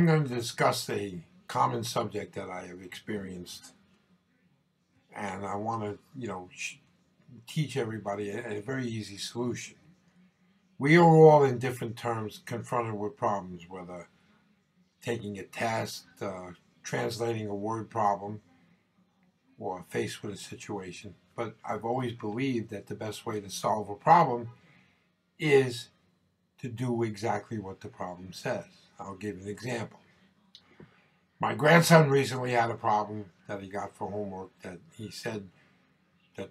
I'm going to discuss a common subject that I have experienced, and I want to, teach everybody a very easy solution. We are all in different terms confronted with problems, whether taking a test, translating a word problem, or faced with a situation. But I've always believed that the best way to solve a problem is to do exactly what the problem says. I'll give an example. My grandson recently had a problem that he got for homework that he said that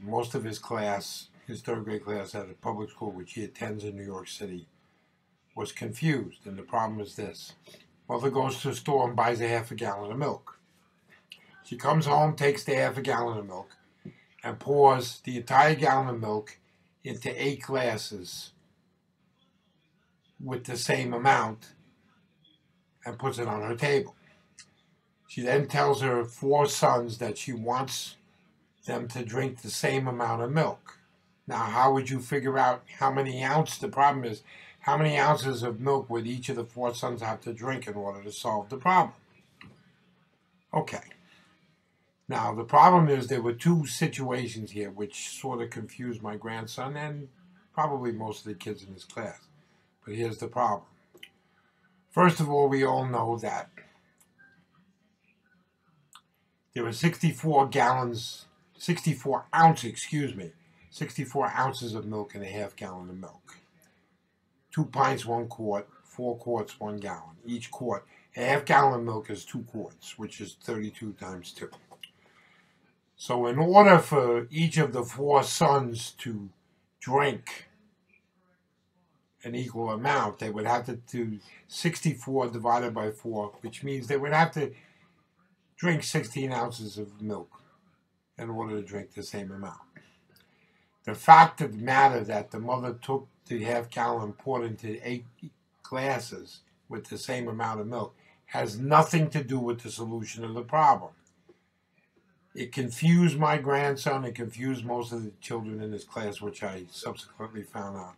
most of his class, his third grade class at a public school which he attends in New York City, was confused. And the problem is this. Mother goes to the store and buys a half a gallon of milk. She comes home, takes the half a gallon of milk, and pours the entire gallon of milk into 8 glasses with the same amount and puts it on her table. She then tells her 4 sons that she wants them to drink the same amount of milk. Now, how would you figure out how many ounces? The problem is, how many ounces of milk would each of the 4 sons have to drink in order to solve the problem? Okay. Now, the problem is there were 2 situations here which sort of confused my grandson and probably most of the kids in his class. But here's the problem. First of all, we all know that there were 64 ounces of milk in a half gallon of milk. 2 pints, 1 quart, 4 quarts, 1 gallon. Each quart, a half gallon of milk is 2 quarts, which is 32 times 2. So in order for each of the 4 sons to drink an equal amount, they would have to do 64 divided by 4, which means they would have to drink 16 ounces of milk in order to drink the same amount. The fact of the matter that the mother took the half gallon and poured into 8 glasses with the same amount of milk has nothing to do with the solution of the problem. It confused my grandson, it confused most of the children in his class, which I subsequently found out.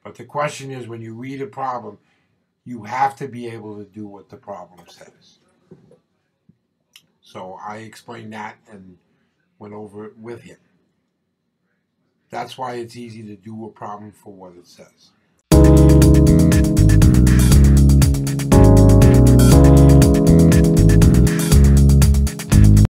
But the question is, when you read a problem, you have to be able to do what the problem says. So I explained that and went over it with him. That's why it's easy to do a problem for what it says.